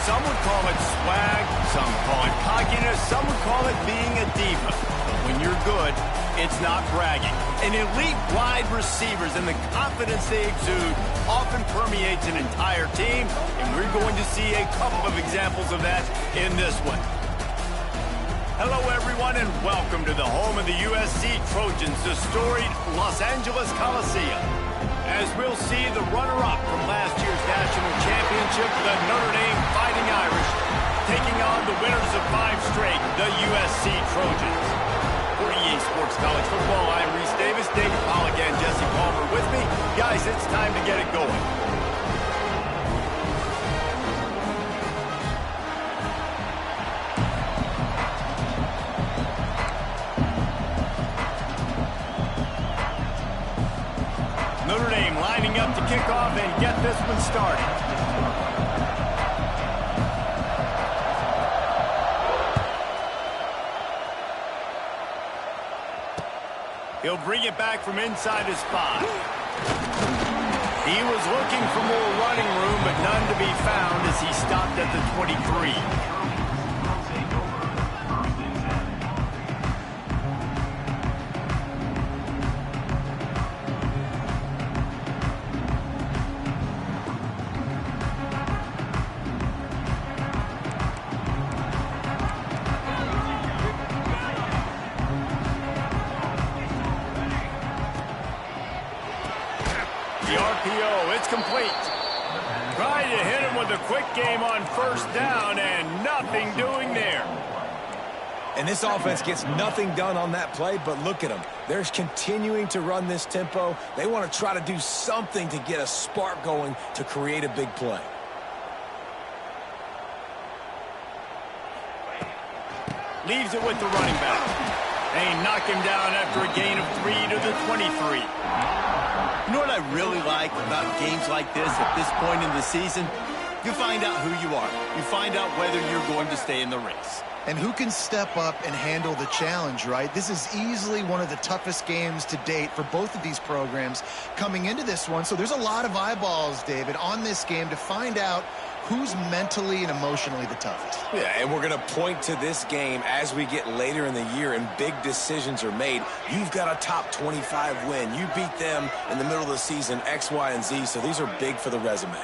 Some would call it swag, some call it cockiness, some would call it being a diva. But when you're good, it's not bragging. An elite wide receivers and the confidence they exude often permeates an entire team, and we're going to see a couple of examples of that in this one. Hello, everyone, and welcome to the home of the USC Trojans, the storied Los Angeles Coliseum. As we'll see, the runner-up from last year's national championship, the Notre Dame Fighting Irish, taking on the winners of 5 straight, the USC Trojans. For EA Sports College Football, I'm Reese Davis, David Pollock, and Jesse Palmer with me. Guys, it's time to get it going. Notre Dame lining up to kick off and get this one started. He'll bring it back from inside his 5. He was looking for more running room, but none to be found as he stopped at the 23. It's complete. Trying to hit him with a quick game on first down, and nothing doing there. And this offense gets nothing done on that play, but look at them. They're continuing to run this tempo. They want to try to do something to get a spark going to create a big play. Leaves it with the running back. They knock him down after a gain of 3 to the 23. You know what I really like about games like this at this point in the season? You find out who you are. You find out whether you're going to stay in the race. And who can step up and handle the challenge, right? This is easily one of the toughest games to date for both of these programs coming into this one. So there's a lot of eyeballs, David, on this game to find out who's mentally and emotionally the toughest. Yeah, and we're going to point to this game as we get later in the year and big decisions are made. You've got a top 25 win. You beat them in the middle of the season, X, Y, and Z, so these are big for the resume.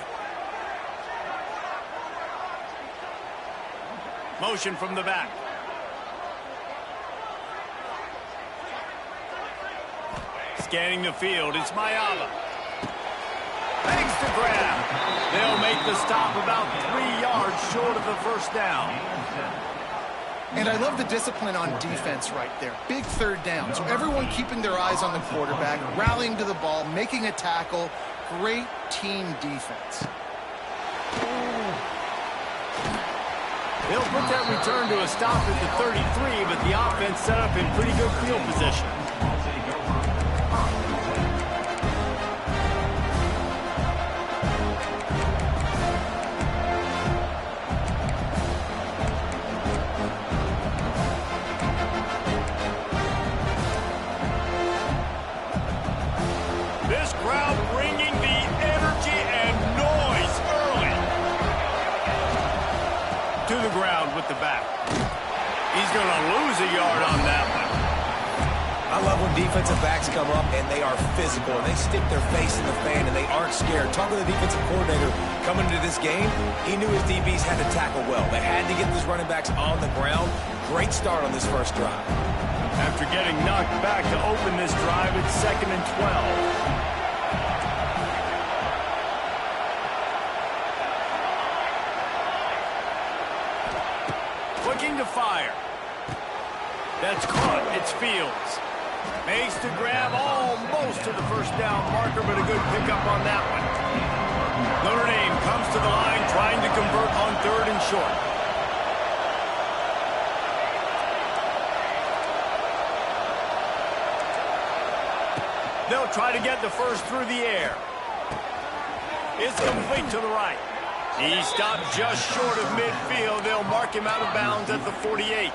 Motion from the back. Scanning the field, it's Mayava. Makes the grab. They'll make the stop about 3 yards short of the first down. And I love the discipline on defense right there. Big third down. So everyone keeping their eyes on the quarterback, rallying to the ball, making a tackle. Great team defense. They'll put that return to a stop at the 33, but the offense set up in pretty good field position. This crowd bringing the energy and noise early. To the ground with the back. He's going to lose a yard on that one. I love when defensive backs come up and they are physical and they stick their face in the fan and they aren't scared. Talking to the defensive coordinator coming into this game, he knew his DBs had to tackle well. They had to get these running backs on the ground. Great start on this first drive. After getting knocked back to open this drive, it's 2nd and 12. Looking to fire. That's caught. It's Fields. Makes the grab almost to the first down marker, but a good pickup on that one. Notre Dame comes to the line trying to convert on 3rd and short. They'll try to get the first through the air. It's complete to the right. He stopped just short of midfield. They'll mark him out of bounds at the 48.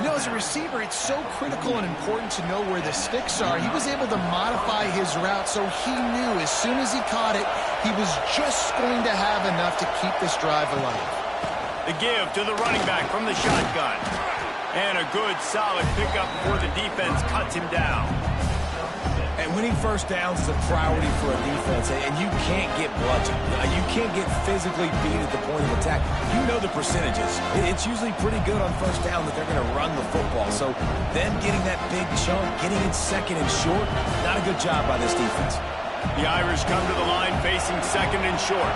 You know, as a receiver, it's so critical and important to know where the sticks are. He was able to modify his route so he knew as soon as he caught it, he was just going to have enough to keep this drive alive. The give to the running back from the shotgun. And a good, solid pickup before the defense cuts him down. And winning first downs is a priority for a defense, and you can't get bludgeoned. You can't get physically beat at the point of attack. You know the percentages. It's usually pretty good on first down that they're going to run the football. So them getting that big chunk, getting it second and short, not a good job by this defense. The Irish come to the line facing second and short.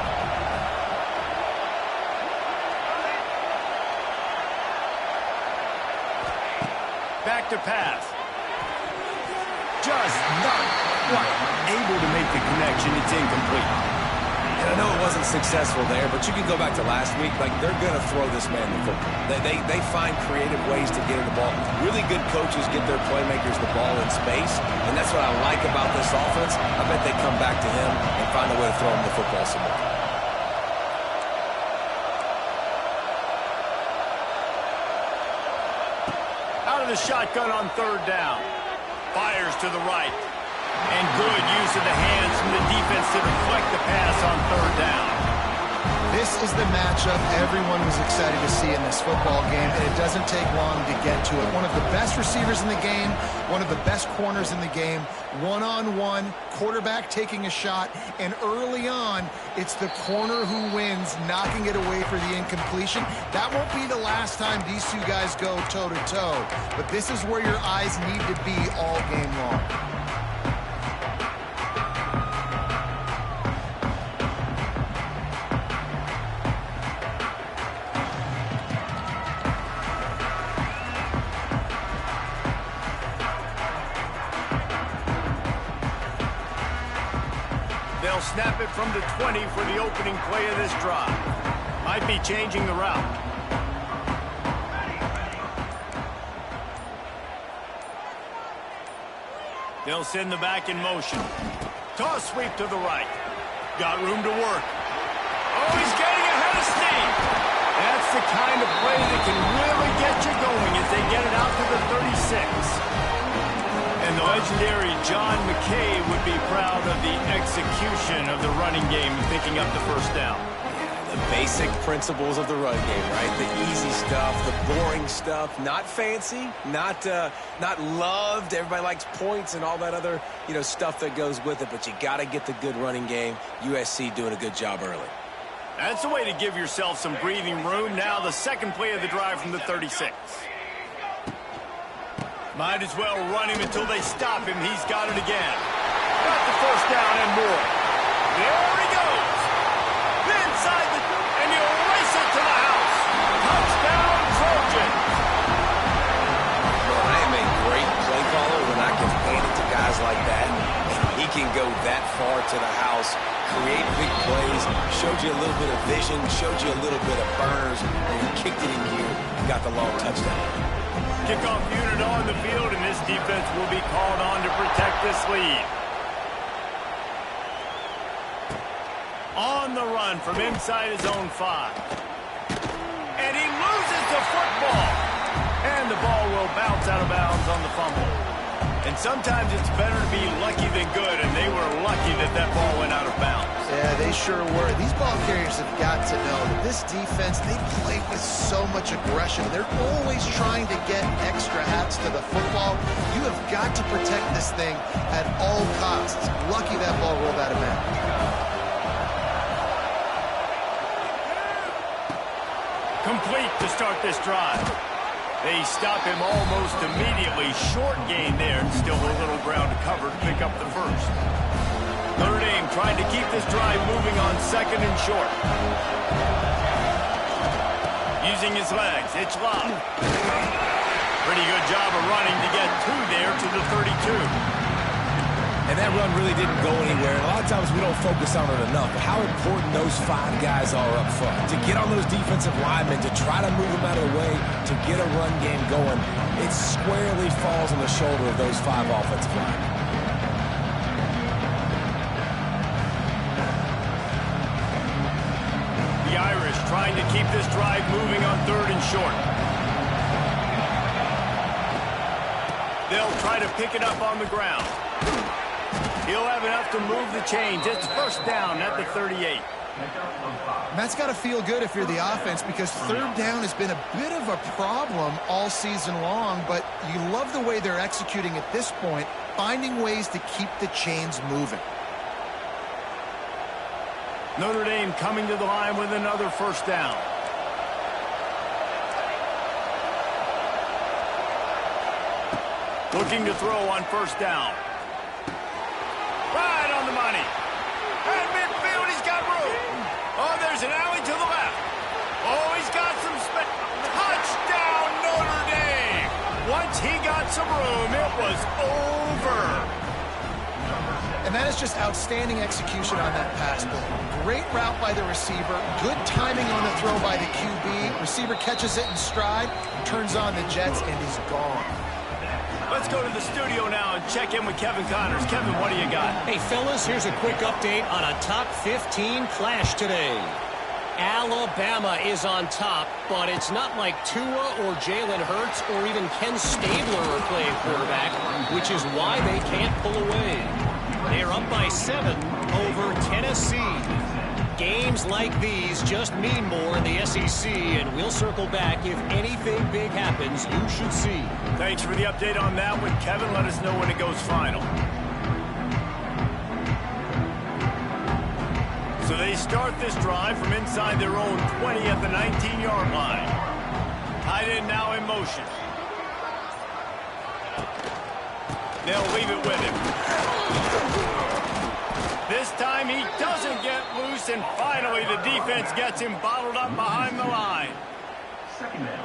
Back to pass. Just not quite able to make the connection. It's incomplete. And I know it wasn't successful there, but you can go back to last week. Like, they're going to throw this man the football. They find creative ways to get him the ball. Really good coaches get their playmakers the ball in space, and that's what I like about this offense. I bet they come back to him and find a way to throw him the football some more. Out of the shotgun on third down. Fires to the right. And good use of the hands from the defense to deflect the pass on third down. This is the matchup everyone was excited to see in this football game, and it doesn't take long to get to it. One of the best receivers in the game, one of the best corners in the game, one-on-one, quarterback taking a shot, and early on, it's the corner who wins, knocking it away for the incompletion. That won't be the last time these two guys go toe-to-toe, but this is where your eyes need to be all game long. They'll snap it from the 20 for the opening play of this drive. Might be changing the route. They'll send the back in motion. Toss sweep to the right. Got room to work. Oh, he's getting ahead of steam. That's the kind of play that can really get you going as they get it out to the 36. And the legendary John McKay would be proud of the execution of the running game and picking up the first down. The basic principles of the run game, right? The easy stuff, the boring stuff, not fancy, not loved. Everybody likes points and all that other, stuff that goes with it, but you got to get the good running game. USC doing a good job early. That's a way to give yourself some breathing room. Now the second play of the drive from the 36. Might as well run him until they stop him. He's got it again. Got the first down and more. There he goes. Inside and he'll race it to the house. Touchdown, Trojans. Well, I am a great play caller when I can hand it to guys like that. He can go that far to the house, create big plays, showed you a little bit of vision, showed you a little bit of burners, and he kicked it in gear and got the long touchdown. Kickoff unit on the field, and this defense will be called on to protect this lead. On the run from inside his own 5. And he loses the football. And the ball will bounce out of bounds on the fumble. And sometimes it's better to be lucky than good, and they were lucky that that ball went out of bounds. Yeah, they sure were. These ball carriers have got to know that this defense, they play with so much aggression. They're always trying to get extra hats to the football. You have got to protect this thing at all costs. Lucky that ball rolled out of bounds. Complete to start this drive. They stop him almost immediately. Short gain there, and still a little ground to cover to pick up the first. Notre Dame trying to keep this drive moving on second and short. Using his legs, it's Love. Pretty good job of running to get 2 there to the 32. And that run really didn't go anywhere. A lot of times we don't focus on it enough, but how important those 5 guys are up front. To get on those defensive linemen, to try to move them out of the way, to get a run game going, it squarely falls on the shoulder of those 5 offensive linemen. The Irish trying to keep this drive moving on third and short. They'll try to pick it up on the ground. He'll have enough to move the chains. It's first down at the 38. And that's got to feel good if you're the offense, because third down has been a bit of a problem all season long, but you love the way they're executing at this point, finding ways to keep the chains moving. Notre Dame coming to the line with another first down. Looking to throw on first down. Right on the money. At midfield, he's got room. Oh, there's an alley to the left. Oh, he's got some space. Touchdown, Notre Dame. Once he got some room, it was over. And that is just outstanding execution on that pass play. Great route by the receiver. Good timing on the throw by the QB. Receiver catches it in stride, turns on the jets, and he's gone. Let's go to the studio now and check in with Kevin Connors. Kevin, what do you got? Hey, fellas, here's a quick update on a top 15 clash today. Alabama is on top, but it's not like Tua or Jalen Hurts or even Ken Stabler are playing quarterback, which is why they can't pull away. They're up by 7 over Tennessee. Games like these just mean more in the SEC, and we'll circle back if anything big happens you should see. Thanks for the update on that one, Kevin. Let us know when it goes final. So they start this drive from inside their own 20 at the 19-yard line. Tight end now in motion. They'll leave it with him. This time he doesn't get loose, and finally the defense gets him bottled up behind the line.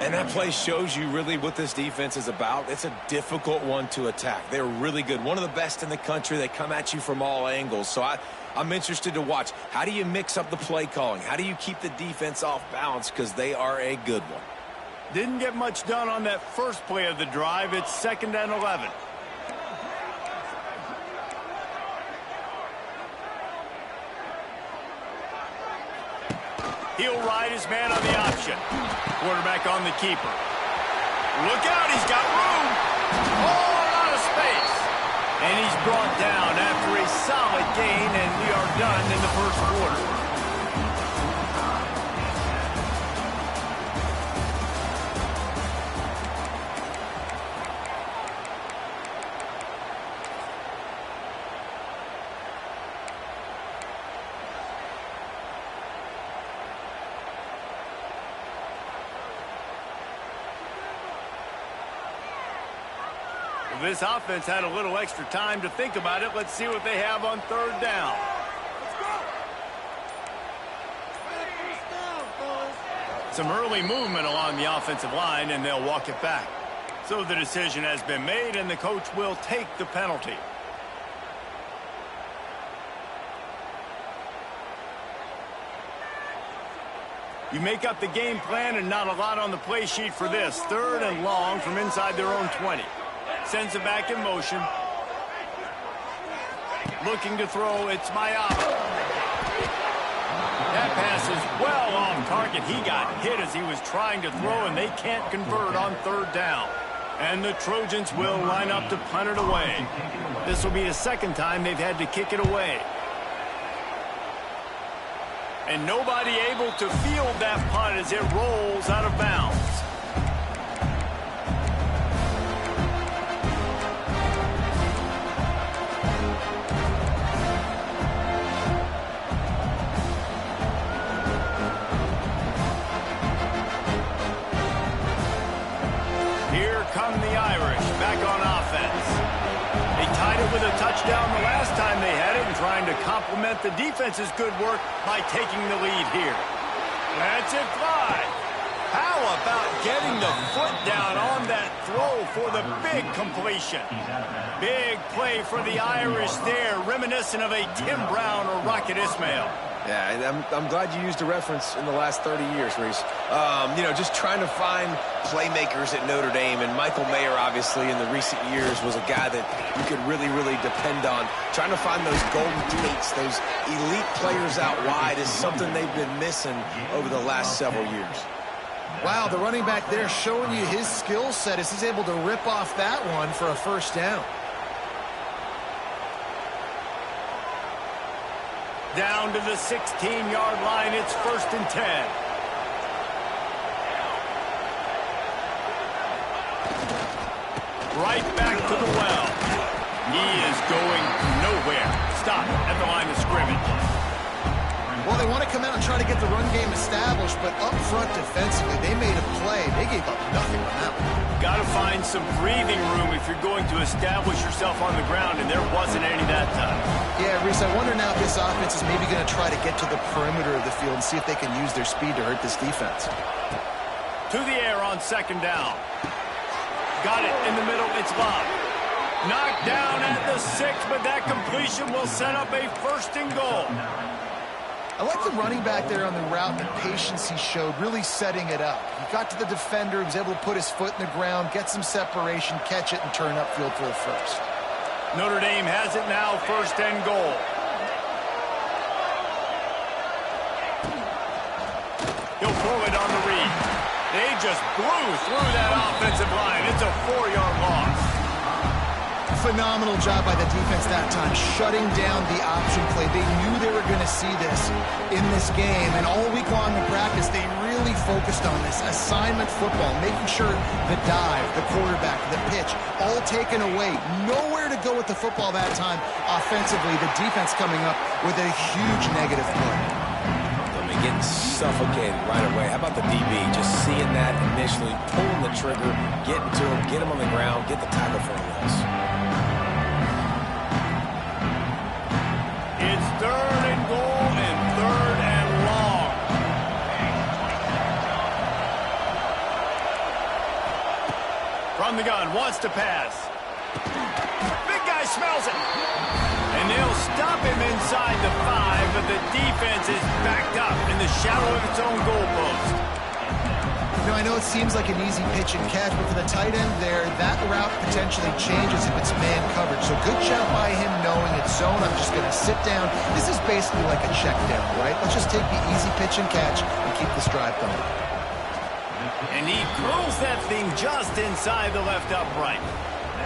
And that play shows you really what this defense is about. It's a difficult one to attack. They're really good. One of the best in the country. They come at you from all angles. So I'm interested to watch. How do you mix up the play calling? How do you keep the defense off balance? Because they are a good one. Didn't get much done on that first play of the drive. It's 2nd and 11. He'll ride his man on the option. Quarterback on the keeper. Look out, he's got room. Oh, a lot of space. And he's brought down after a solid gain, and we are done in the first quarter. This offense had a little extra time to think about it. Let's see what they have on third down. Some early movement along the offensive line, and they'll walk it back. So the decision has been made, and the coach will take the penalty. You make up the game plan, and not a lot on the play sheet for this. 3rd and long from inside their own 20. Sends it back in motion. Looking to throw, it's Mayaba. That pass is well off target. He got hit as he was trying to throw, and they can't convert on 3rd down. And the Trojans will line up to punt it away. This will be the 2nd time they've had to kick it away. And nobody able to field that punt as it rolls out of bounds. With a touchdown the last time they had it, and trying to complement the defense's good work by taking the lead here. That's it, fly. How about getting the foot down on that throw for the big completion? Big play for the Irish there, reminiscent of a Tim Brown or Rocket Ismail. Yeah, I'm glad you used a reference in the last 30 years, Reese. You know, just trying to find playmakers at Notre Dame, and Michael Mayer, obviously, in the recent years was a guy that you could really, really depend on. Trying to find those golden Tates, those elite players out wide is something they've been missing over the last several years. Wow, the running back there showing you his skill set as he's able to rip off that one for a first down. Down to the 16-yard line, it's 1st and 10. Right back to the well. He is going nowhere. Stop at the line of scrimmage. Well, they want to come out and try to get the run game established, but up front defensively, they made a play. They gave up nothing on that one. Got to find some breathing room if you're going to establish yourself on the ground, and there wasn't any that time. Yeah, Reese, I wonder now if this offense is maybe going to try to get to the perimeter of the field and see if they can use their speed to hurt this defense. To the air on 2nd down. Got it in the middle. It's Love. Knocked down at the 6, but that completion will set up a 1st and goal. I like the running back there on the route and the patience he showed, really setting it up. He got to the defender, he was able to put his foot in the ground, get some separation, catch it, and turn upfield for a first. Notre Dame has it now, 1st and goal. He'll throw it on the read. They just blew through that offensive line. It's a 4-yard loss. Phenomenal job by the defense that time, shutting down the option play. They knew they were going to see this in this game, and all week long in practice, they really focused on this assignment football, making sure the dive, the quarterback, the pitch, all taken away. Nowhere to go with the football that time. Offensively, the defense coming up with a huge negative play. Getting suffocated right away. How about the DB? Just seeing that initially, pulling the trigger, getting to him, get him on the ground, get the tackle for him. It's 3rd and goal and 3rd and long. From the gun, wants to pass. Big guy smells it. And they'll stop him inside the 5, but the defense is backed up in the shadow of its own goalpost. You know, I know it seems like an easy pitch and catch, but for the tight end there, that route potentially changes if it's man coverage. So good job by him knowing it's zone. I'm just going to sit down. This is basically like a check down, right? Let's just take the easy pitch and catch and keep this drive going. And he curls that thing just inside the left upright.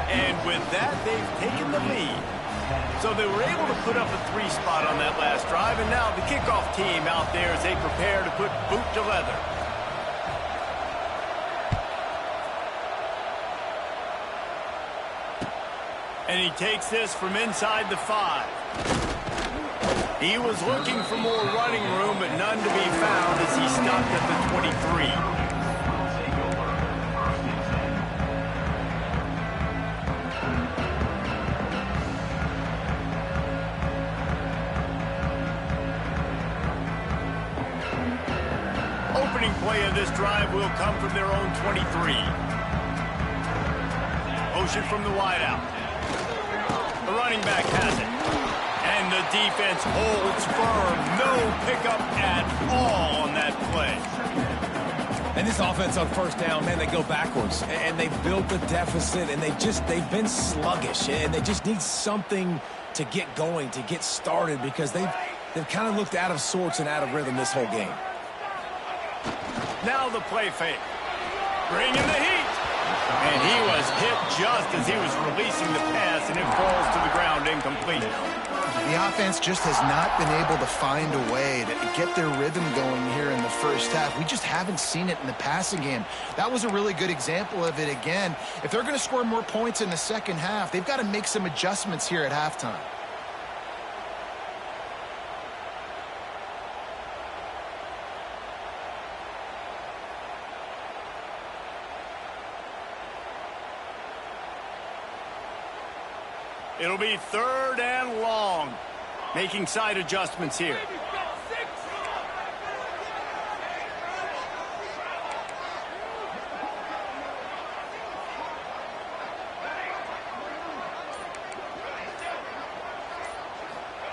And with that, they've taken the lead. So they were able to put up a 3 spot on that last drive, and now the kickoff team out there as they prepare to put boot to leather. And he takes this from inside the 5. He was looking for more running room, but none to be found as he stopped at the 23. Play of this drive will come from their own 23. Motion from the wideout. The running back has it. And the defense holds firm. No pickup at all on that play. And this offense on 1st down, man, they go backwards. And they built the deficit, and they've been sluggish. And they just need something to get going, to get started, because they've kind of looked out of sorts and out of rhythm this whole game. Now the play fake. Bring in the heat. And he was hit just as he was releasing the pass, and it falls to the ground incomplete. The offense just has not been able to find a way to get their rhythm going here in the first half. We just haven't seen it in the passing game. That was a really good example of it again. If they're going to score more points in the second half, they've got to make some adjustments here at halftime. It'll be 3rd and long. Making side adjustments here.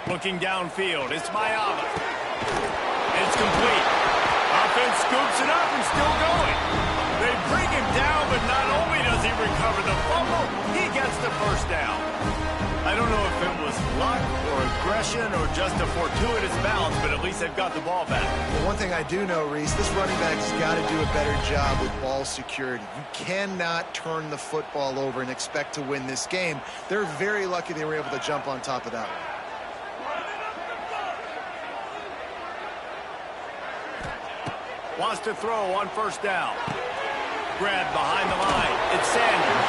Looking downfield. It's Mayava. It's complete. Offense scoops it up and still going. They bring him down, but not only does he recover the fumble, he gets the first down. I don't know if it was was luck or aggression or just a fortuitous bounce, but at least they've got the ball back. Well, one thing I do know, Reese, this running back's got to do a better job with ball security. You cannot turn the football over and expect to win this game. They're very lucky they were able to jump on top of that one. Wants to throw on first down. Grabbed behind the line. It's Sanders.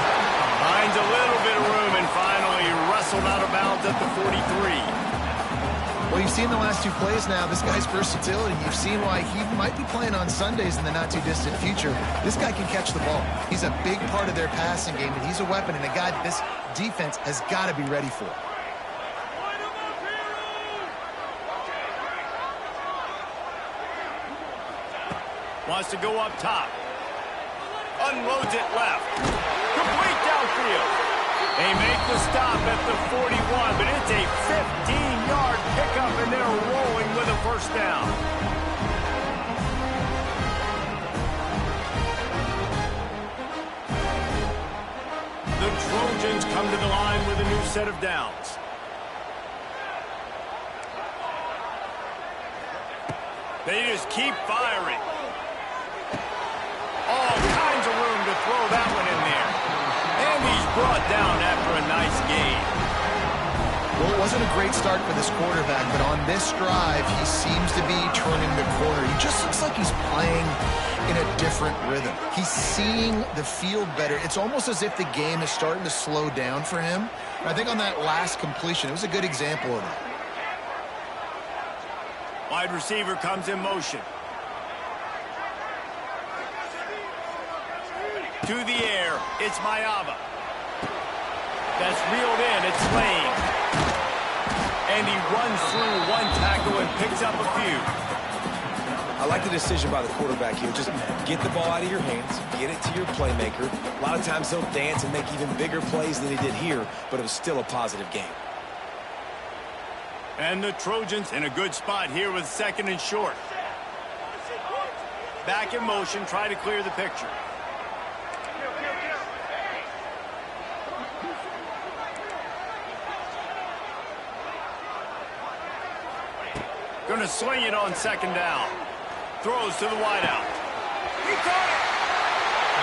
Finds a little bit of room and finally wrestled out of bounds at the 43. Well, you've seen the last two plays now. This guy's versatility. You've seen why he might be playing on Sundays in the not-too-distant future. This guy can catch the ball. He's a big part of their passing game, and he's a weapon and a guy that this defense has got to be ready for. Wants to go up top. Unloads it left. Complete downfield. They make the stop at the 41, but it's a 15-yard pickup, and they're rolling with a first down. The Trojans come to the line with a new set of downs. They just keep firing. All kinds of room to throw that one in there. And he's brought down after a nice game. Well, it wasn't a great start for this quarterback, but on this drive, he seems to be turning the corner. He just looks like he's playing in a different rhythm. He's seeing the field better. It's almost as if the game is starting to slow down for him. And I think on that last completion, it was a good example of that. Wide receiver comes in motion. To the air, it's Mayava. That's reeled in, it's Lane. And he runs through one tackle and picks up a few. I like the decision by the quarterback here. Just get the ball out of your hands, get it to your playmaker. A lot of times he'll dance and make even bigger plays than he did here, but it was still a positive game. And the Trojans in a good spot here with second and short. Back in motion, try to clear the picture. Going to sling it on second down. Throws to the wideout. He caught it.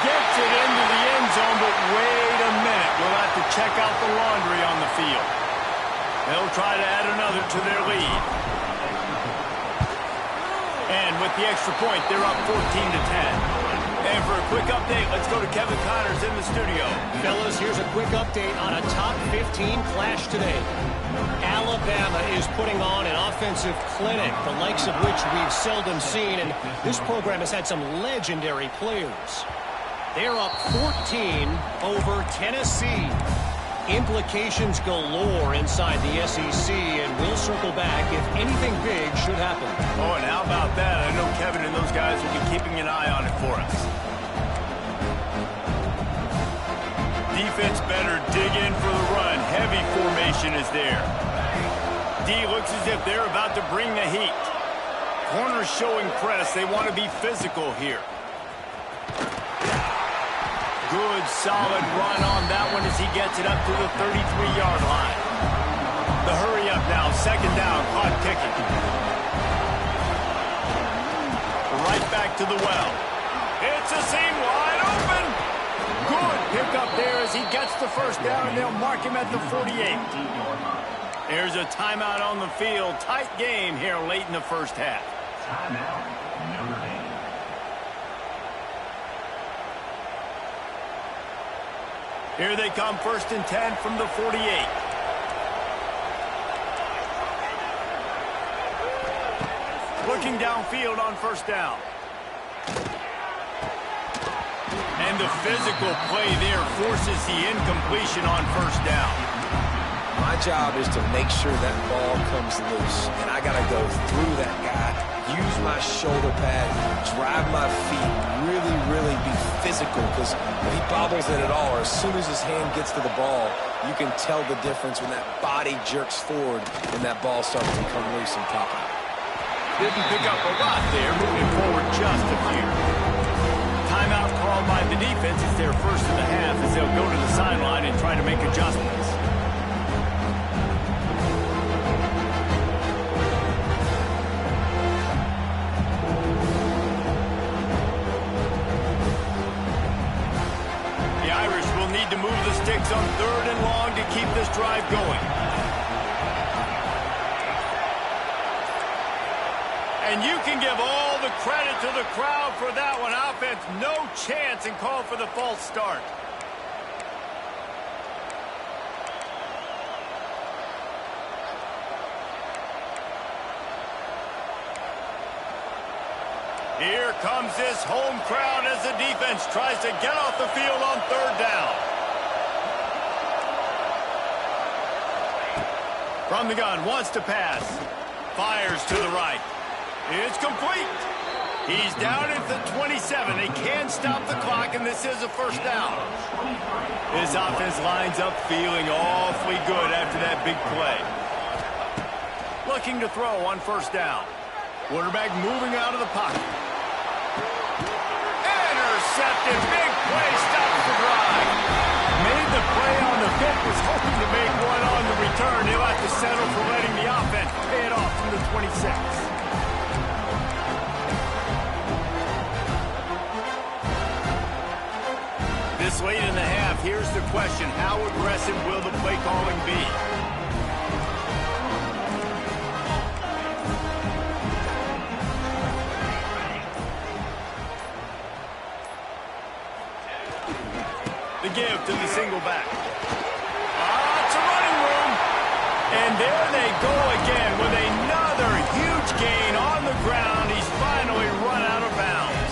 Gets it into the end zone, but wait a minute. We'll have to check out the laundry on the field. They'll try to add another to their lead. And with the extra point, they're up 14-10. And for a quick update, let's go to Kevin Connors in the studio. Fellas, here's a quick update on a top 15 clash today. Alabama is putting on an offensive clinic, the likes of which we've seldom seen, and this program has had some legendary players. They're up 14 over Tennessee. Implications galore inside the SEC, and we'll circle back if anything big should happen. Oh, and how about that? I know Kevin and those guys will be keeping an eye on it for us. Defense better dig in for the run. Heavy formation is there. D looks as if they're about to bring the heat. Corners showing press. They want to be physical here. Good, solid run on that one as he gets it up to the 33-yard line. The hurry up now, second down, caught kicking. Right back to the well. It's a seam wide open. Good pick up there as he gets the first down, and they'll mark him at the 48. There's a timeout on the field. Tight game here late in the first half. Timeout, Notre Dame. Here they come, 1st and 10 from the 48. Looking downfield on first down. And the physical play there forces the incompletion on first down. My job is to make sure that ball comes loose, and I got to go through that guy, use my shoulder pad, drive my feet, really be physical, because if he bobbles it at all, or as soon as his hand gets to the ball, you can tell the difference when that body jerks forward and that ball starts to come loose and pop out. Didn't pick up a lot there, moving forward just a few. Timeout called by the defense. It's their first of the half as they'll go to the sideline and try to make adjustments. and long to keep this drive going. And you can give all the credit to the crowd for that one. Offense, no chance, and call for the false start. Here comes this home crowd as the defense tries to get off the field on third down. From the gun, wants to pass. Fires to the right. It's complete. He's down at the 27. They can stop the clock, and this is a first down. This offense lines up feeling awfully good after that big play. Looking to throw on first down. Quarterback moving out of the pocket. Intercepted. Big play. Stops the drive. Made the play on the fit. Was hoping to make one on the return. He'll have to settle for letting the offense pay it off from the 26. This late in the half, here's the question. How aggressive will the play calling be? The give to the single back. It's a running room. And there they go again with another huge gain on the ground. He's finally run out of bounds.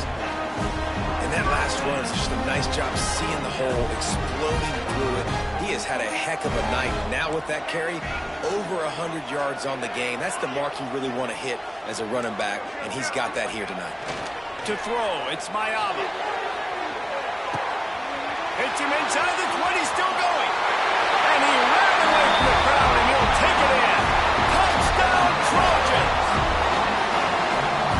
And that last run is just a nice job seeing the hole, exploding through it. He has had a heck of a night. Now with that carry, over 100 yards on the game. That's the mark you really want to hit as a running back, and he's got that here tonight. To throw, it's Mayaba. Hits him inside the 20, still going. And he ran away from the crowd, and he'll take it in. Touchdown, Trojans!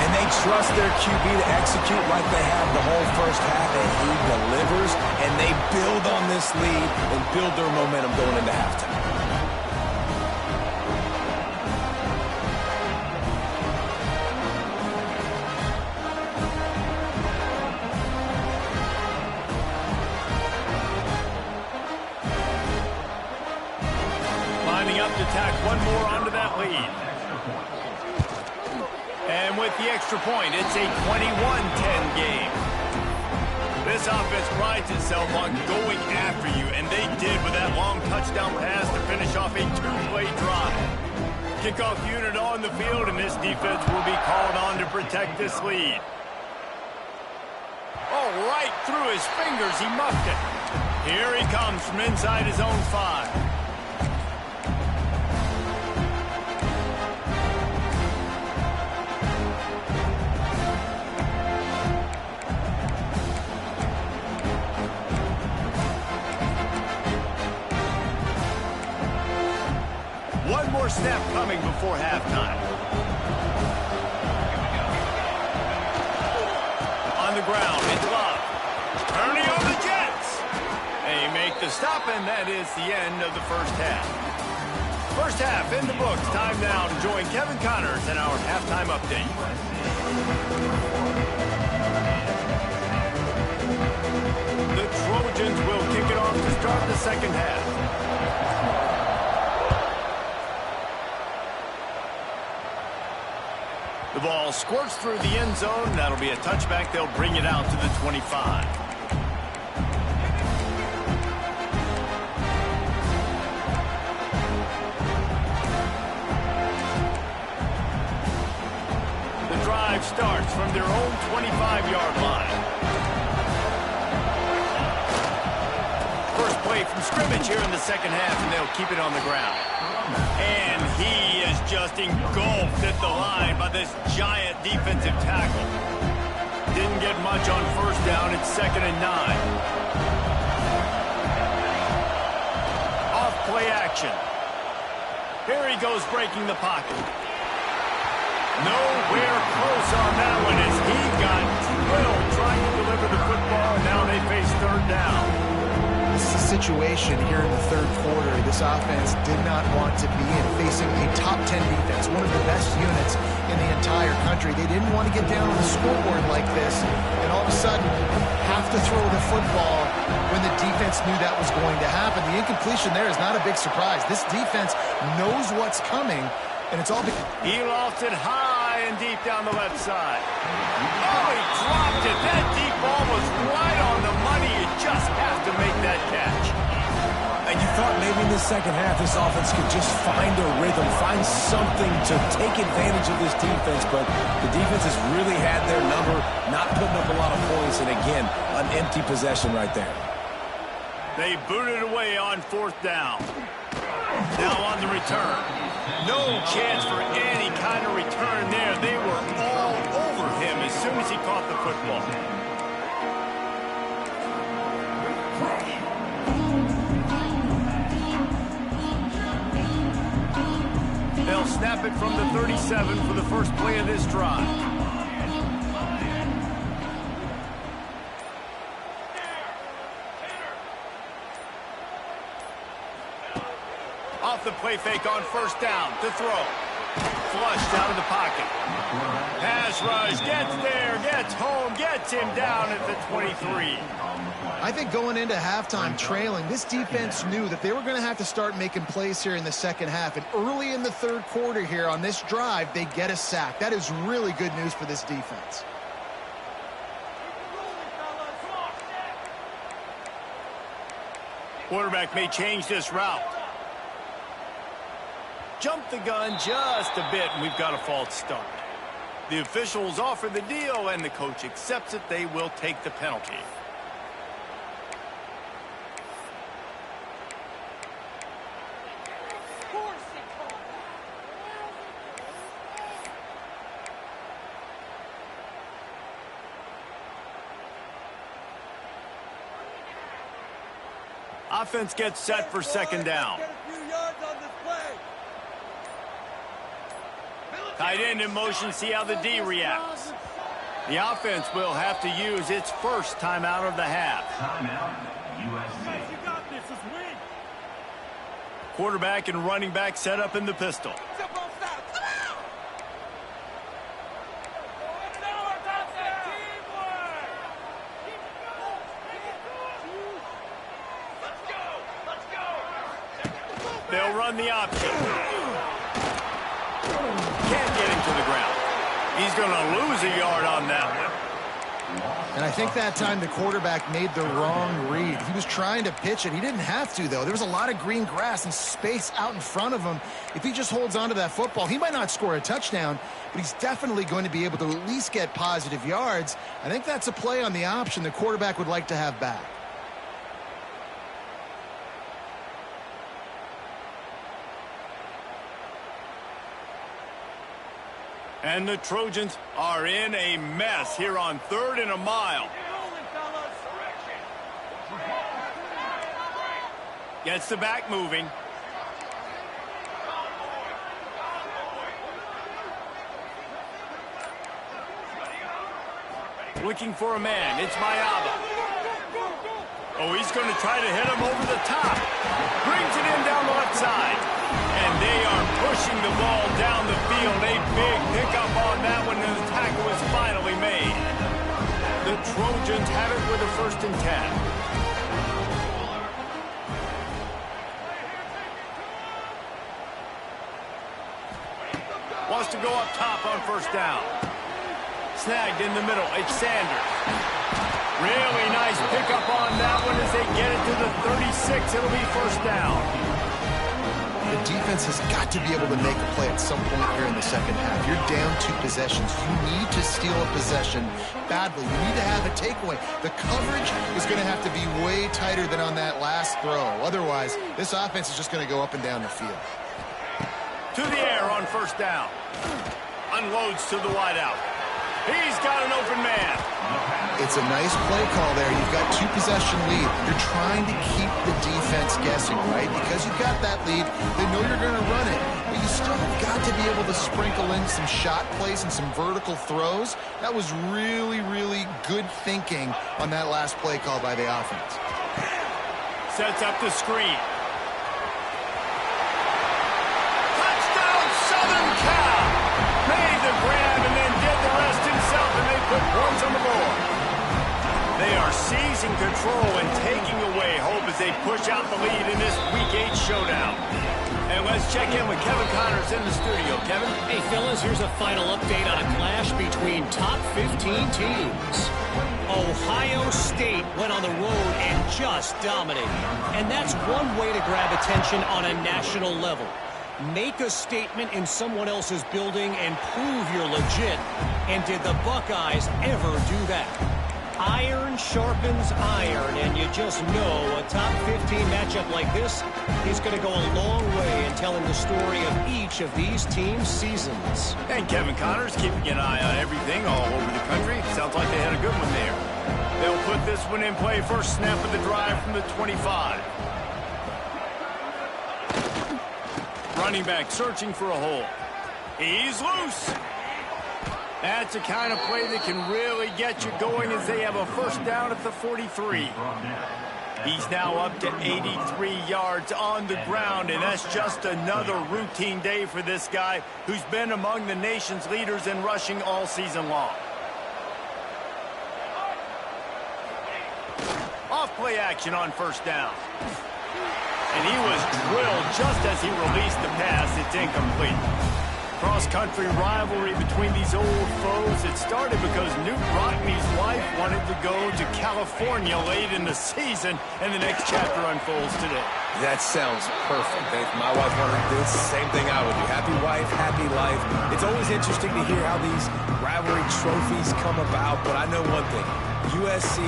And they trust their QB to execute like they have the whole first half, and he delivers, and they build on this lead and build their momentum going into halftime. Lining up to tack one more onto that lead. And with the extra point, it's a 21-10 game. This offense prides itself on going after you, and they did with that long touchdown pass to finish off a two-play drive. Kickoff unit on the field, and this defense will be called on to protect this lead. Oh, right through his fingers, he muffed it. Here he comes from inside his own 5. One more snap coming before halftime. On the ground, it's Love. Turning on the Jets. They make the stop, and that is the end of the first half. First half in the books. Time now to join Kevin Connors in our halftime update. The Trojans will kick it off to start the second half. The ball squirts through the end zone. That'll be a touchback. They'll bring it out to the 25. The drive starts from their own 25-yard line. First play from scrimmage here in the second half, and they'll keep it on the ground. And he is just engulfed at the line by this giant defensive tackle. Didn't get much on first down. It's 2nd and 9. Off play action. Here he goes breaking the pocket. Nowhere close on that one as he got drilled trying to deliver the football, and now they face third down. This is a situation here in the third quarter this offense did not want to be in, facing a top 10 defense, one of the best units in the entire country. They didn't want to get down on the scoreboard like this and all of a sudden have to throw the football when the defense knew that was going to happen. The incompletion there is not a big surprise. This defense knows what's coming, and it's all... He lost it high and deep down the left side. Oh, he dropped it. That deep ball was right on the money. You just have to make that catch. And you thought maybe in the second half this offense could just find a rhythm, find something to take advantage of this defense, but the defense has really had their number, not putting up a lot of points, and again, an empty possession right there. They booted away on 4th down. Now on the return. No chance for any kind of return there. They were all over him as soon as he caught the football. They'll snap it from the 37 for the first play of this drive. Off the play fake on 1st down to throw. Flushed out of the pocket. Pass rush, gets there, gets home, gets him down at the 23. I think going into halftime trailing, this defense knew that they were going to have to start making plays here in the second half. And early in the 3rd quarter here on this drive, they get a sack. That is really good news for this defense. Quarterback may change this route. Jump the gun just a bit, and we've got a false start. The officials offer the deal, and the coach accepts it. They will take the penalty. Offense gets set for 2nd down. Tight end in motion, see how the D reacts. The offense will have to use its first timeout of the half. Timeout, USA. Quarterback and running back set up in the pistol. They'll run the option. Can't get him to the ground. He's going to lose a yard on that one. And I think that time the quarterback made the wrong read. He was trying to pitch it. He didn't have to, though. There was a lot of green grass and space out in front of him. If he just holds on to that football, he might not score a touchdown, but he's definitely going to be able to at least get positive yards. I think that's a play on the option the quarterback would like to have back. And the Trojans are in a mess here on 3rd and a mile. Gets the back moving. Looking for a man. It's Mayaba. Oh, he's going to try to hit him over the top. Brings it in down the left side. And they are pushing the ball down the field. A big pickup on that one, and the tackle was finally made. The Trojans have it with a 1st and 10. Wants to go up top on 1st down. Snagged in the middle. It's Sanders. Really nice pickup on that one as they get it to the 36. It'll be 1st down. The defense has got to be able to make a play at some point here in the second half. You're down 2 possessions. You need to steal a possession badly. You need to have a takeaway. The coverage is going to have to be way tighter than on that last throw. Otherwise, this offense is just going to go up and down the field. To the air on 1st down. Unloads to the wideout. He's got an open man. It's a nice play call there. You've got 2 possession lead. You're trying to keep the defense guessing, right? Because you've got that lead, they know you're going to run it. But you still have got to be able to sprinkle in some shot plays and some vertical throws. That was really, really good thinking on that last play call by the offense. Sets up the screen. Touchdown, Southern Cal! Made the grab and then did the rest himself, and they put points on the board. They are seizing control and taking away hope as they push out the lead in this Week 8 showdown. And let's check in with Kevin Connors in the studio. Kevin? Hey, fellas, here's a final update on a clash between top 15 teams. Ohio State went on the road and just dominated. And that's one way to grab attention on a national level. Make a statement in someone else's building and prove you're legit. And did the Buckeyes ever do that? Iron sharpens iron, and you just know a top 15 matchup like this is going to go a long way in telling the story of each of these teams' seasons. And Kevin Connors keeping an eye on everything all over the country. Sounds like they had a good one there. They'll put this one in play. First snap of the drive from the 25. Running back searching for a hole. He's loose. That's the kind of play that can really get you going as they have a first down at the 43. He's now up to 83 yards on the ground, and that's just another routine day for this guy who's been among the nation's leaders in rushing all season long. Off play action on first down. And he was drilled just as he released the pass. It's incomplete. Cross-country rivalry between these old foes. It started because Newt Rockne's wife wanted to go to California late in the season, and the next chapter unfolds today. That sounds perfect. If my wife wanted to do it, same thing I would do. Happy wife, happy life. It's always interesting to hear how these rivalry trophies come about, but I know one thing. USC,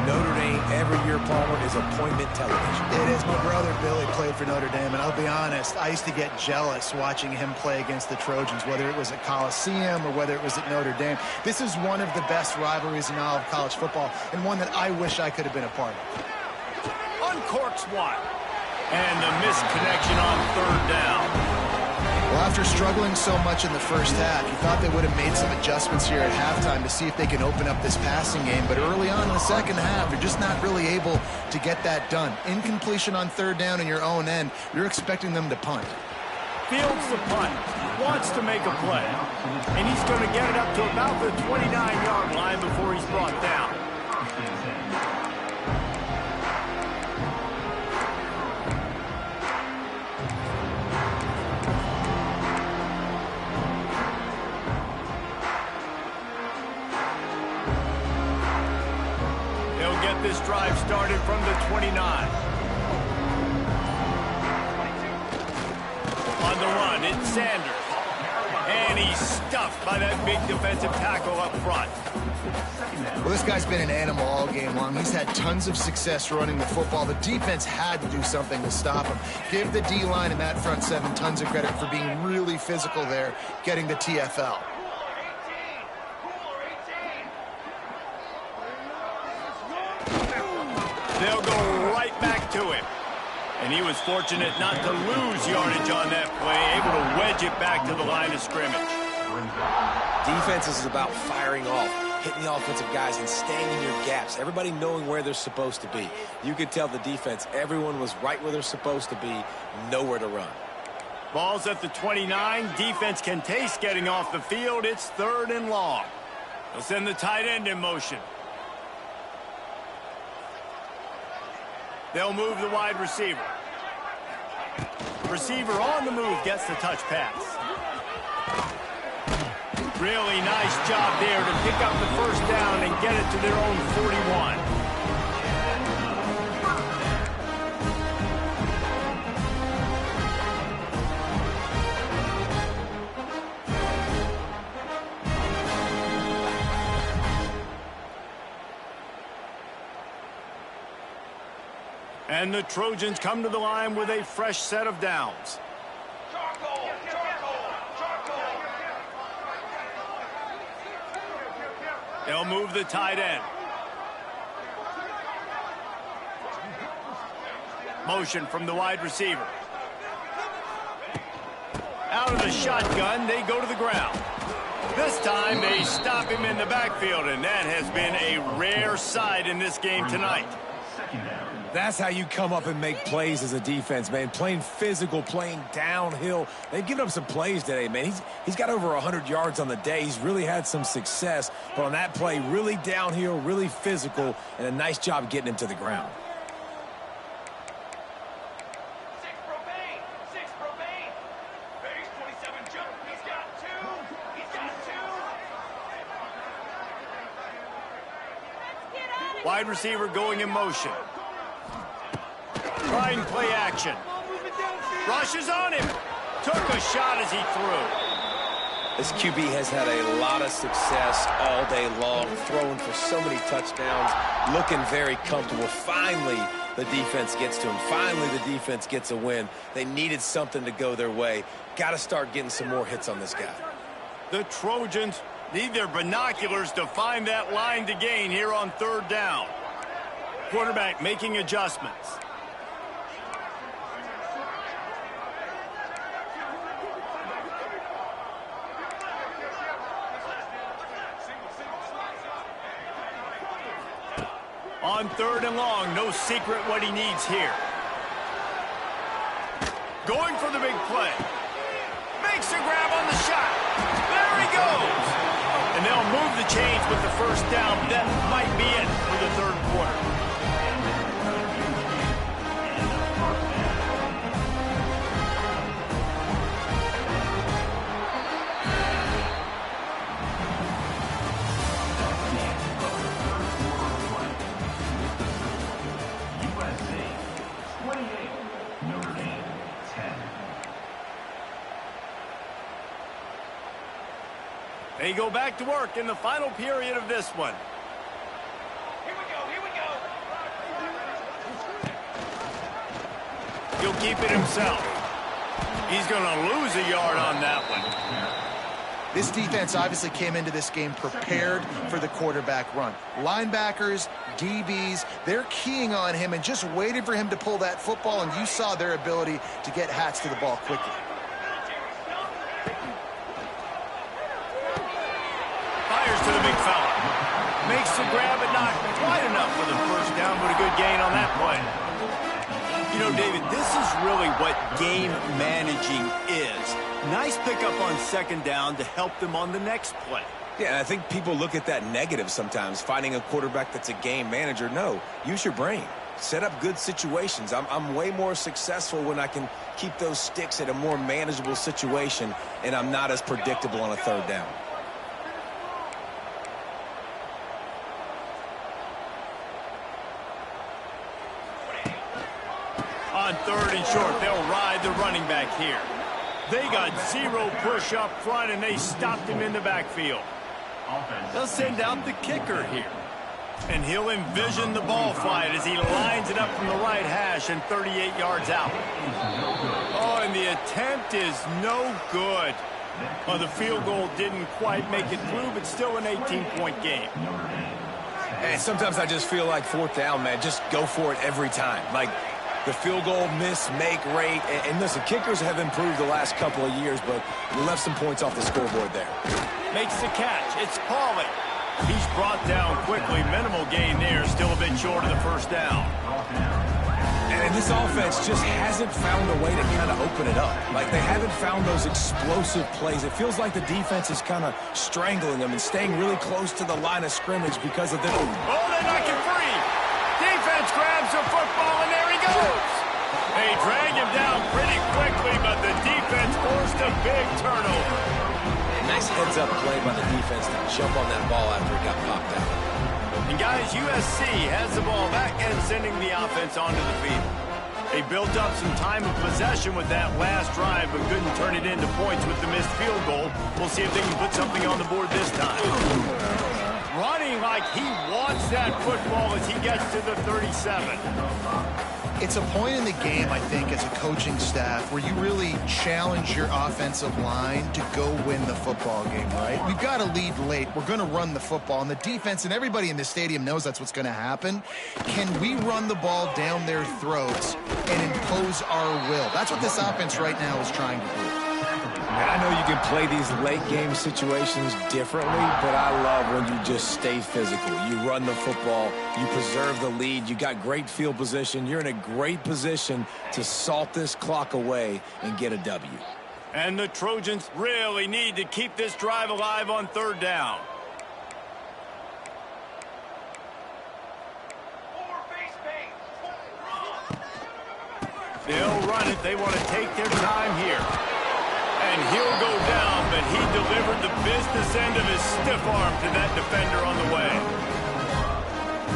Notre Dame, every year, Palmer, is appointment television. It is. My brother Billy played for Notre Dame, and I'll be honest, I used to get jealous watching him play against the Trojans, whether it was at Coliseum or whether it was at Notre Dame. This is one of the best rivalries in all of college football, and one that I wish I could have been a part of. Uncorks one. And the missed connection on third down. Well, after struggling so much in the first half, you thought they would have made some adjustments here at halftime to see if they can open up this passing game. But early on in the second half, they're just not really able to get that done. Incompletion on third down in your own end, you're expecting them to punt. Fields the punt, wants to make a play. And he's going to get it up to about the 29-yard line before he's brought down. This drive started from the 29. On the run, it's Sanders. And he's stuffed by that big defensive tackle up front. Well, this guy's been an animal all game long. He's had tons of success running the football. The defense had to do something to stop him. Give the D-line and that front seven tons of credit for being really physical there, getting the TFL. They'll go right back to him. And he was fortunate not to lose yardage on that play, able to wedge it back to the line of scrimmage. Defense is about firing off, hitting the offensive guys and staying in your gaps, everybody knowing where they're supposed to be. You could tell the defense, everyone was right where they're supposed to be, nowhere to run. Ball's at the 29. Defense can taste getting off the field. It's third and long. They'll send the tight end in motion. They'll move the wide receiver. Receiver on the move gets the touch pass. Really nice job there to pick up the first down and get it to their own 41. And the Trojans come to the line with a fresh set of downs. They'll move the tight end. Motion from the wide receiver. Out of the shotgun, they go to the ground. This time, they stop him in the backfield, and that has been a rare sight in this game tonight. Second down. That's how you come up and make plays as a defense, man. Playing physical, playing downhill. They've given up some plays today, man. He's got over 100 yards on the day. He's really had some success. But on that play, really downhill, really physical, and a nice job getting him to the ground. Wide receiver going in motion. Trying play action. Rushes on him. Took a shot as he threw. This QB has had a lot of success all day long, throwing for so many touchdowns, looking very comfortable. Finally, the defense gets to him. Finally, the defense gets a win. They needed something to go their way. Got to start getting some more hits on this guy. The Trojans need their binoculars to find that line to gain here on third down. Quarterback making adjustments. On third and long, no secret what he needs here. Going for the big play. Makes a grab on the shot. There he goes. And they'll move the chains with the first down. That might be it for the third quarter. They go back to work in the final period of this one. Here we go. He'll keep it himself. He's going to lose a yard on that one. This defense obviously came into this game prepared for the quarterback run. Linebackers, DBs, they're keying on him and just waited for him to pull that football, and you saw their ability to get hats to the ball quickly. To the big fella. Makes the grab, but not quite enough for the first down, but a good gain on that play. You know, David, this is really what game managing is. Nice pickup on second down to help them on the next play. Yeah, I think people look at that negative sometimes, finding a quarterback that's a game manager. No, use your brain. Set up good situations. I'm way more successful when I can keep those sticks at a more manageable situation, and I'm not as predictable on a third down. On third and short, they'll ride the running back here. They got zero push up front, and they stopped him in the backfield. They'll send out the kicker here. And he'll envision the ball flight as he lines it up from the right hash and 38 yards out. Oh, and the attempt is no good. Well, the field goal didn't quite make it through, but still an 18-point game. And sometimes I just feel like fourth down, man, just go for it every time. Like, the field goal miss-make rate. And listen, kickers have improved the last couple of years, but we left some points off the scoreboard there. Makes the catch. It's Pauly. He's brought down quickly. Minimal gain there. Still a bit short of the first down. And this offense just hasn't found a way to kind of open it up. Like, they haven't found those explosive plays. It feels like the defense is kind of strangling them and staying really close to the line of scrimmage because of the... Oh, they knock it free. Defense grabs the football, and there he goes. They drag him down pretty quickly, but the defense forced a big turnover. Nice heads-up play by the defense to jump on that ball after it got popped out. And guys, USC has the ball back and sending the offense onto the field. They built up some time of possession with that last drive, but couldn't turn it into points with the missed field goal. We'll see if they can put something on the board this time. Running like he wants that football as he gets to the 37. It's a point in the game, I think, as a coaching staff where you really challenge your offensive line to go win the football game, right? We've got to lead late. We're going to run the football. And the defense and everybody in the stadium knows that's what's going to happen. Can we run the ball down their throats and impose our will. That's what this offense right now is trying to do. And I know you can play these late-game situations differently, but I love when you just stay physical. You run the football, you preserve the lead, you got great field position. You're in a great position to salt this clock away and get a W. And the Trojans really need to keep this drive alive on third down. They'll run it. They want to take their time here. And he'll go down, but he delivered the business end of his stiff arm to that defender on the way.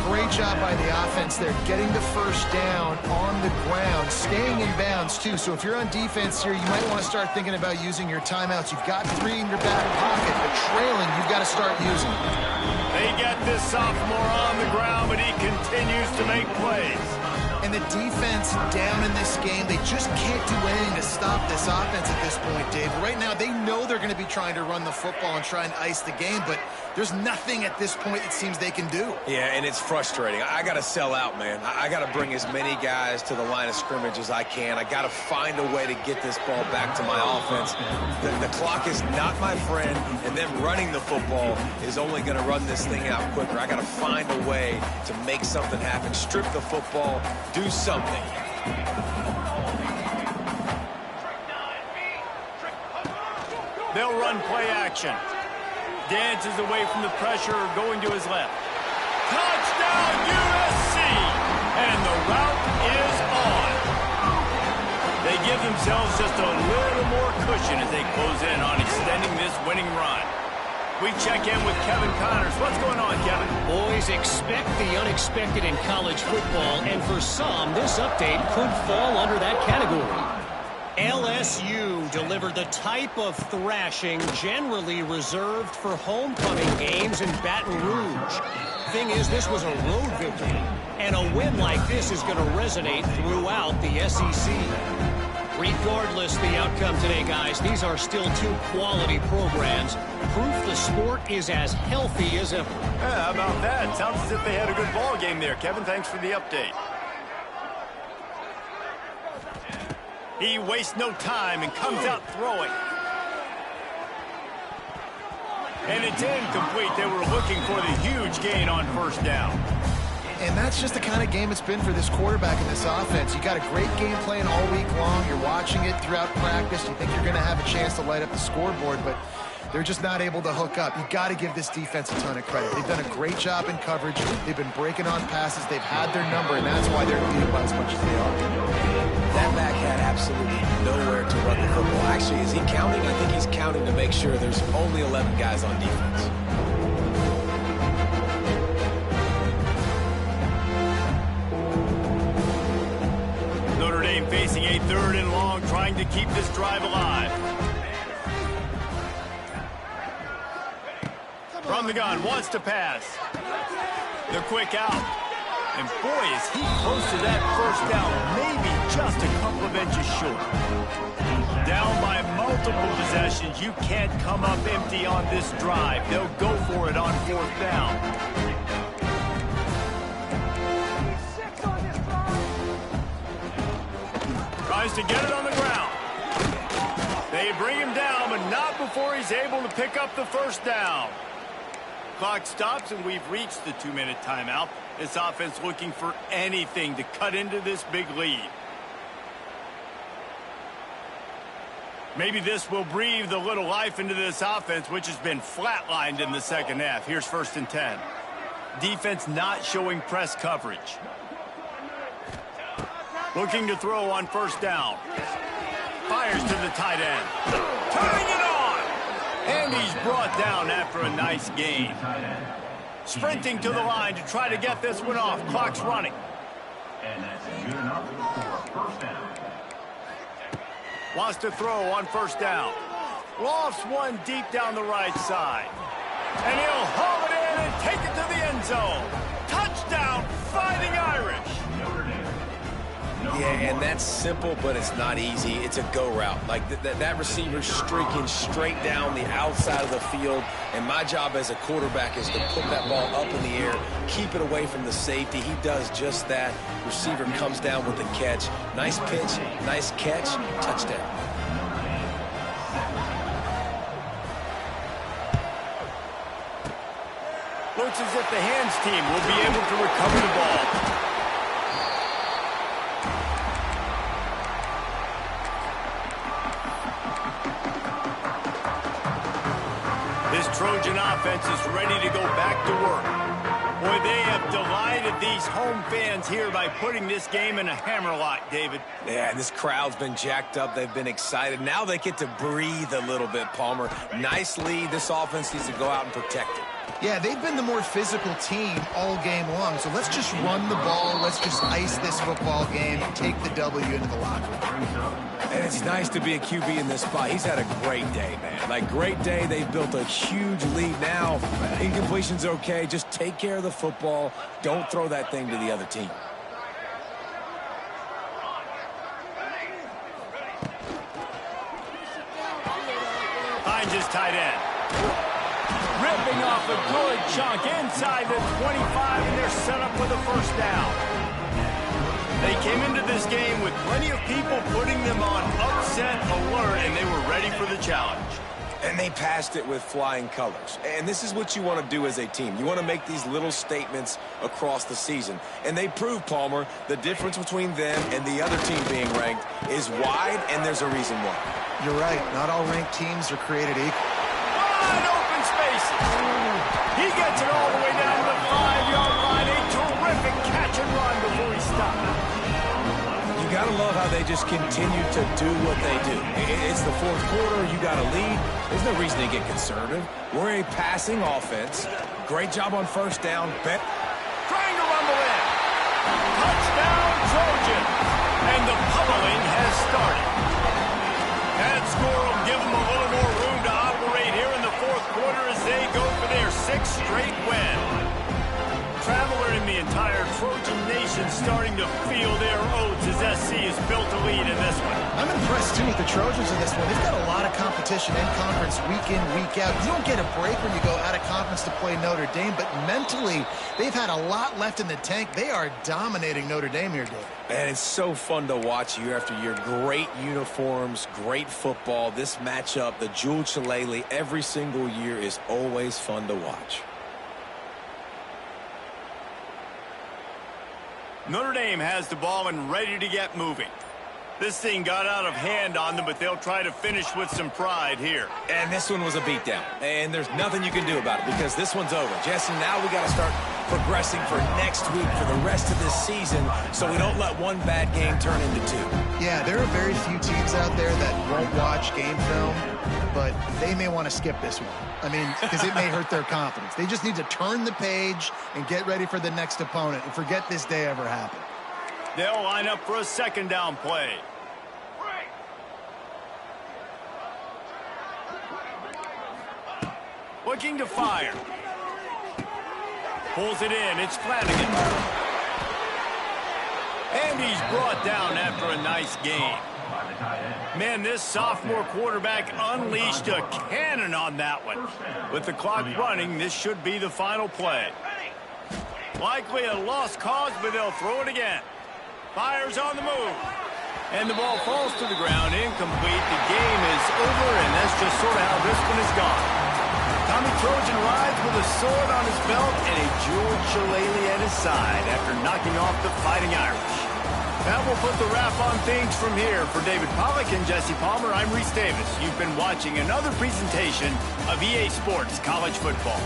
Great job by the offense there, getting the first down on the ground, staying in bounds, too. So if you're on defense here, you might want to start thinking about using your timeouts. You've got 3 in your back pocket, but trailing, you've got to start using them. They get this sophomore on the ground, but he continues to make plays. And the defense down in this game, they just can't do anything to stop this offense at this point, Dave. Right now, they know they're going to be trying to run the football and try and ice the game, but there's nothing at this point it seems they can do. Yeah, and it's frustrating. I got to sell out, man. I got to bring as many guys to the line of scrimmage as I can. I got to find a way to get this ball back to my offense. The clock is not my friend, and them running the football is only going to run this thing out quicker. I got to find a way to make something happen, strip the football, do something. They'll run play action. Dances away from the pressure, going to his left. Touchdown, USC! And the route is on. They give themselves just a little more cushion as they close in on extending this winning run. We check in with Kevin Connors. What's going on, Kevin? Boys, expect the unexpected in college football, and for some, this update could fall under that category. LSU delivered the type of thrashing generally reserved for homecoming games in Baton Rouge. Thing is, this was a road victory, and a win like this is going to resonate throughout the SEC. Regardless the outcome today, guys, these are still 2 quality programs. Proof the sport is as healthy as ever. Yeah, how about that? Sounds as if they had a good ball game there, Kevin. Thanks for the update. He wastes no time and comes out throwing. And it's incomplete. They were looking for the huge gain on first down. And that's just the kind of game it's been for this quarterback in this offense. You got a great game plan all week long. You're watching it throughout practice. You think you're going to have a chance to light up the scoreboard, but they're just not able to hook up. You got to give this defense a ton of credit. They've done a great job in coverage. They've been breaking on passes. They've had their number, and that's why they're leading by as much as they are. That back had absolutely nowhere to run the football. Actually, is he counting? I think he's counting to make sure there's only 11 guys on defense. Notre Dame facing a 3rd and long, trying to keep this drive alive. From the gun, wants to pass. The quick out. And boy, is he close to that first down, maybe just a couple of inches short. Down by multiple possessions, you can't come up empty on this drive. They'll go for it on 4th down. Tries to get it on the ground. They bring him down, but not before he's able to pick up the first down. Clock stops, and we've reached the 2-minute timeout. This offense looking for anything to cut into this big lead. Maybe this will breathe a little life into this offense, which has been flatlined in the second half. Here's 1st and 10. Defense not showing press coverage. Looking to throw on first down. Fires to the tight end. Turning it on! And he's brought down after a nice gain. Sprinting to the line to try to get this one off. Clock's running. And that's good enough for first down. Wants to throw on first down. Lofts one deep down the right side. And he'll haul it in and take it to the end zone. Touchdown, Fighting Irish. Notre Dame. Yeah, and that's simple, but it's not easy. It's a go route. Like that receiver's streaking straight down the outside of the field, and my job as a quarterback is to put that ball up in the air, keep it away from the safety. He does just that. Receiver comes down with the catch. Nice pitch, nice catch, touchdown. Looks as if the hands team will be able to recover the ball. This Trojan offense is ready to go back to work. Boy, they have delighted these home fans here by putting this game in a hammerlock, David. Yeah, and this crowd's been jacked up. They've been excited. Now they get to breathe a little bit, Palmer. Nice lead. This offense needs to go out and protect it. Yeah, they've been the more physical team all game long. So let's just run the ball. Let's just ice this football game and take the W into the locker room. And it's nice to be a QB in this spot. He's had a great day, man. Like, great day. They've built a huge lead now. Incompletion's okay. Just take care of the football. Don't throw that thing to the other team. Hines is tight end. Ripping off a good chunk inside the 25, and they're set up for the first down. They came into this game with plenty of people putting them on upset alert, and they were ready for the challenge. And they passed it with flying colors. And this is what you want to do as a team. You want to make these little statements across the season. And they proved, Palmer, the difference between them and the other team being ranked is wide, and there's a reason why. You're right. Not all ranked teams are created equal. Wide open spaces. He gets it all the way down to the 5-yard line. A terrific catch and run before he stopped. You got to love how they just continue to do what they do. It's the fourth quarter. You got a lead. There's no reason to get conservative. We're a passing offense. Great job on first down. Trying to rumble in. Touchdown, Trojan. And the pummeling has started. That score will give them a little more room to operate here in the fourth quarter as they go for their 6th straight win. Traveler and the entire Trojan nation starting to feel their oats as SC has built a lead in this one. I'm impressed, too, with the Trojans in this one. They've got a lot of competition in conference week in, week out. You don't get a break when you go out of conference to play Notre Dame, but mentally, they've had a lot left in the tank. They are dominating Notre Dame here, David. Man, it's so fun to watch year after year. Great uniforms, great football. This matchup, the Jewel Shillelagh, every single year is always fun to watch. Notre Dame has the ball and ready to get moving. This thing got out of hand on them, but they'll try to finish with some pride here. And this one was a beatdown. And there's nothing you can do about it because this one's over. Jesse, now we got to start progressing for next week for the rest of this season so we don't let one bad game turn into 2. Yeah, there are very few teams out there that won't watch game film, but they may want to skip this one. I mean, because it may hurt their confidence. They just need to turn the page and get ready for the next opponent and forget this day ever happened. They'll line up for a 2nd down play. Looking to fire. Pulls it in. It's Flanagan. And he's brought down after a nice game. Man, this sophomore quarterback unleashed a cannon on that one. With the clock running, this should be the final play. Likely a lost cause, but they'll throw it again. Fires on the move. And the ball falls to the ground, incomplete. The game is over, and that's just sort of how this one is gone. Tommy Trojan rides with a sword on his belt and a Jewel Shillelagh at his side after knocking off the Fighting Irish. That will put the wrap on things from here. For David Pollack and Jesse Palmer, I'm Reese Davis. You've been watching another presentation of EA Sports College Football.